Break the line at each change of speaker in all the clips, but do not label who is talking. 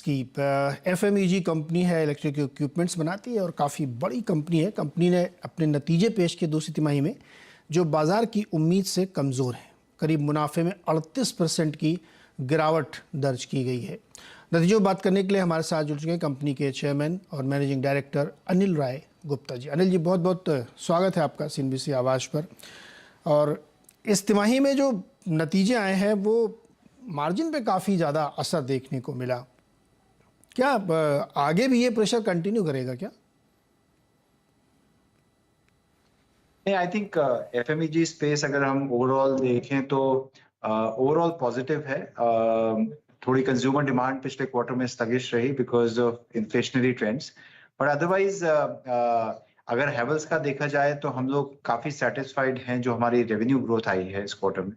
की FMEG company है, electric equipments बनाती है और काफ़ी बड़ी कंपनी है। कंपनी ने अपने नतीजे पेश किए दूसरी तिमाही में जो बाज़ार की उम्मीद से कमज़ोर है। करीब मुनाफे में 38% की गिरावट दर्ज की गई है। नतीजों बात करने के लिए हमारे साथ जुड़ चुके हैं कंपनी के चेयरमैन और मैनेजिंग डायरेक्टर अनिल राय गुप्ता जी। अनिल जी, बहुत बहुत स्वागत है आपका CNBC आवाज़ पर। और इस तिमाही में जो नतीजे आए हैं वो मार्जिन पे काफ़ी ज़्यादा असर देखने को मिला। क्या आगे भी ये प्रेशर कंटिन्यू करेगा क्या?
नहीं, आई थिंक एफएमईजी स्पेस अगर हम ओवरऑल देखें तो ओवरऑल पॉजिटिव है। थोड़ी कंज्यूमर डिमांड पिछले क्वार्टर में स्थगित रही because of inflationary trends, but otherwise अगर हैवेल्स का देखा जाए तो हम लोग काफी सेटिस्फाइड हैं जो हमारी रेवेन्यू ग्रोथ आई है इस क्वार्टर में।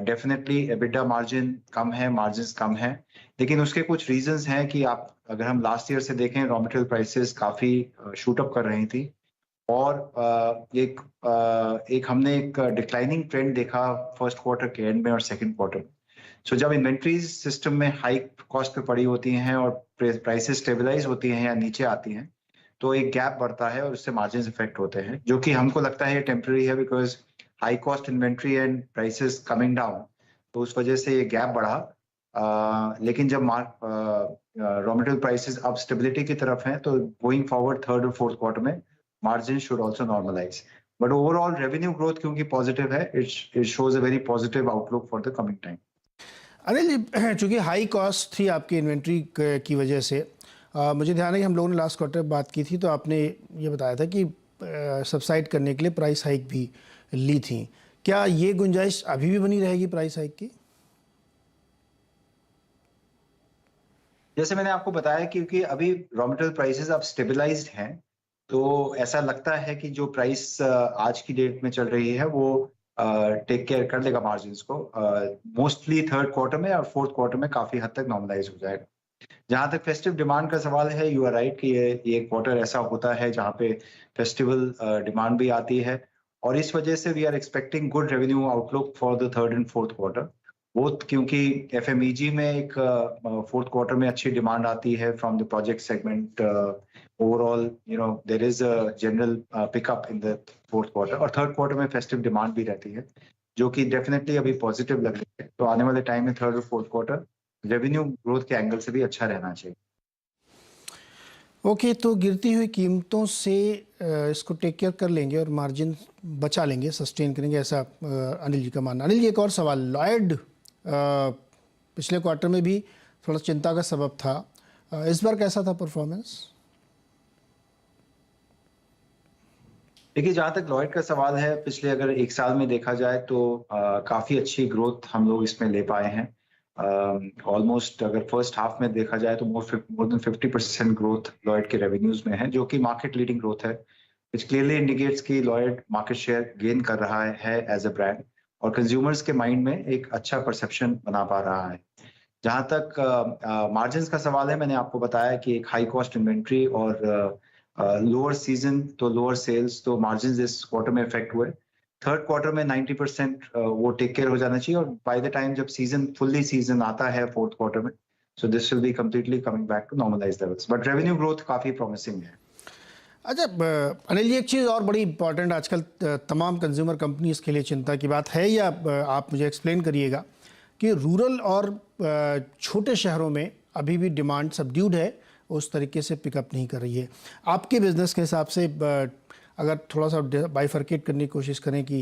डेफिनेटली एबिटा मार्जिन कम है, मार्जिन्स कम है, लेकिन उसके कुछ रीजंस हैं कि आप अगर हम लास्ट ईयर से देखें रॉ मटेरियल प्राइसेस काफी शूट अप कर रही थी और एक हमने एक डिक्लाइनिंग ट्रेंड देखा फर्स्ट क्वार्टर के एंड में और सेकंड क्वार्टर में। सो जब इन्वेंट्रीज सिस्टम में हाई कॉस्ट पे पड़ी होती हैं और प्राइसेस स्टेबलाइज होती हैं या नीचे आती हैं तो एक गैप बढ़ता है और उससे मार्जिन इफेक्ट होते हैं, जो कि हमको लगता है टेम्पररी है because high cost inventory and prices coming down, तो उस वजह से ये गैप बढ़ा। लेकिन जब रॉ मटेरियल प्राइसेस अब स्टेबिलिटी की तरफ हैं तो गोइंग फॉरवर्ड थर्ड और फोर्थ क्वार्टर में margin should also normalize, but overall revenue growth क्योंकि positive है, it shows a very positive outlook for the coming time.
Anil ji, चूँकि हाई कॉस्ट थी आपकी इन्वेंट्री की वजह से, मुझे ध्यान है कि हम लोगों ने लास्ट क्वार्टर बात की थी तो आपने ये बताया था कि सबसाइड करने के लिए प्राइस हाइक भी ली थी। क्या ये गुंजाइश अभी भी बनी रहेगी प्राइस हाइक की?
जैसे मैंने आपको बताया क्योंकि अभी रॉ मटेरियल प्राइसेस अब स्टेबलाइज्ड हैं तो ऐसा लगता है कि जो प्राइस आज की डेट में चल रही है वो टेक केयर कर लेगा मार्जिन्स को। मोस्टली थर्ड क्वार्टर में और फोर्थ क्वार्टर में काफी हद तक नॉर्मलाइज हो जाएगा। जहां तक फेस्टिव डिमांड का सवाल है, यू आर राइट कि ये क्वार्टर ऐसा होता है जहां पे फेस्टिवल डिमांड भी आती है और इस वजह से we are expecting good revenue outlook for the third and fourth quarter. वो क्योंकि एफएमईजी में एक फोर्थ क्वार्टर में अच्छी डिमांड आती है from the project segment. Overall there is a general pickup in the fourth quarter और थर्ड क्वार्टर में फेस्टिव डिमांड भी रहती है जो कि डेफिनेटली अभी पॉजिटिव लग रही है। तो आने वाले टाइम में थर्ड और फोर्थ क्वार्टर रेवेन्यू ग्रोथ के एंगल से भी अच्छा रहना चाहिए।
ओके, तो गिरती हुई कीमतों से इसको टेक केयर कर लेंगे और मार्जिन बचा लेंगे, सस्टेन करेंगे, ऐसा अनिल जी का मानना। अनिल जी, एक और सवाल, लॉयड पिछले क्वार्टर में भी थोड़ा चिंता का सबब था, इस बार कैसा था परफॉर्मेंस?
देखिए, जहां तक लॉयड का सवाल है, पिछले अगर एक साल में देखा जाए तो काफी अच्छी ग्रोथ हम लोग इसमें ले पाए हैं। ऑलमोस्ट अगर फर्स्ट हाफ में देखा जाए तो मोर देन 50% ग्रोथ लॉयड के रेवेन्यूज में है, जो कि मार्केट लीडिंग ग्रोथ है, विच क्लियरली इंडिकेट्स कि लॉयड मार्केट शेयर गेन कर रहा है एज अ ब्रांड और कंज्यूमर्स के माइंड में एक अच्छा परसेप्शन बना पा रहा है। जहां तक मार्जिन्स का सवाल है, मैंने आपको बताया कि एक हाई कॉस्ट इन्वेंट्री और लोअर सीजन तो लोअर सेल्स, तो मार्जिन्स इस क्वार्टर में इफेक्ट हुए। थर्ड क्वार्टर में 90% वो टेक केयर हो जाना चाहिए और बाय द टाइम जब फुल्ली सीजन आता है फोर्थ क्वार्टर में, so this will be completely coming back to normalised levels, but revenue growth काफी प्रॉमिसिंग है।
अच्छा अनिल जी, एक चीज़ और बड़ी इंपॉर्टेंट आजकल तमाम कंज्यूमर कंपनीज के लिए चिंता की बात है, या आप मुझे एक्सप्लेन करिएगा कि रूरल और छोटे शहरों में अभी भी डिमांड सबड्यूड है, उस तरीके से पिकअप नहीं कर रही है। आपके बिजनेस के हिसाब से अगर थोड़ा सा बाइफर्केट करने की कोशिश करें कि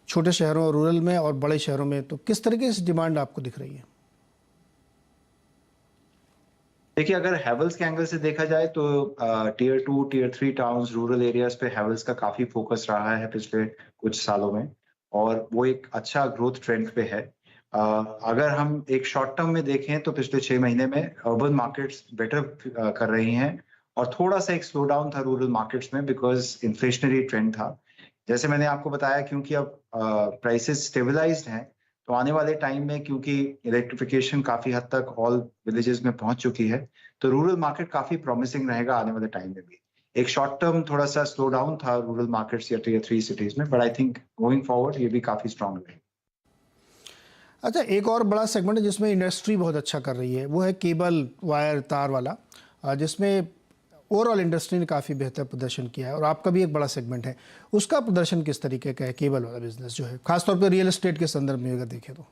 छोटे शहरों और रूरल में और बड़े शहरों में, तो किस तरीके से डिमांड आपको दिख रही है?
देखिए, अगर हैवेल्स के एंगल से देखा जाए तो tier 2 tier 3 towns rural areas पे हैवेल्स का काफी फोकस रहा है पिछले कुछ सालों में और वो एक अच्छा ग्रोथ ट्रेंड पे है। अगर हम एक शॉर्ट टर्म में देखें तो पिछले 6 महीने में अर्बन मार्केट्स बेटर कर रही हैं और थोड़ा सा एक स्लो डाउन था रूरल मार्केट्स में बिकॉज इन्फ्लेशनरी ट्रेंड था। जैसे मैंने आपको बताया, क्योंकि अब प्राइसेस स्टेबलाइज्ड हैं तो आने वाले टाइम में क्योंकि इलेक्ट्रिफिकेशन काफी हद तक ऑल विलेजेस में पहुंच चुकी है तो रूरल मार्केट काफी प्रॉमिसिंग रहेगा आने वाले टाइम में भी। एक शॉर्ट टर्म थोड़ा सा स्लो डाउन था रूरल मार्केट्स या टीयर 3 सिटीज में, but I think going forward ये भी काफी स्ट्रांग रहेगा।
अच्छा, एक और बड़ा सेगमेंट है जिसमें इंडस्ट्री बहुत अच्छा कर रही है, वो है केबल वायर तार वाला, जिसमें ओवरऑल इंडस्ट्री ने काफ़ी बेहतर प्रदर्शन किया है और आपका भी एक बड़ा सेगमेंट है। उसका प्रदर्शन किस तरीके का है, केबल वाला बिजनेस जो है, खासतौर पर रियल एस्टेट के संदर्भ में अगर देखें तो?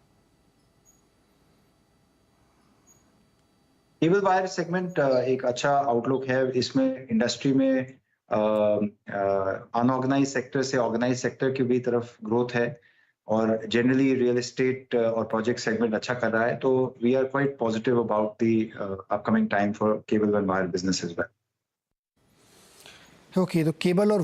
केबल वायर सेगमेंट एक अच्छा आउटलुक है। इसमें इंडस्ट्री में अनऑर्गेनाइज सेक्टर से ऑर्गेनाइज सेक्टर की भी तरफ ग्रोथ है और जनरली रियल एस्टेट और प्रोजेक्ट सेगमेंट अच्छा कर रहा है, तो we are quite positive about the upcoming time for cable and wire business as well.
Okay, तो केबल और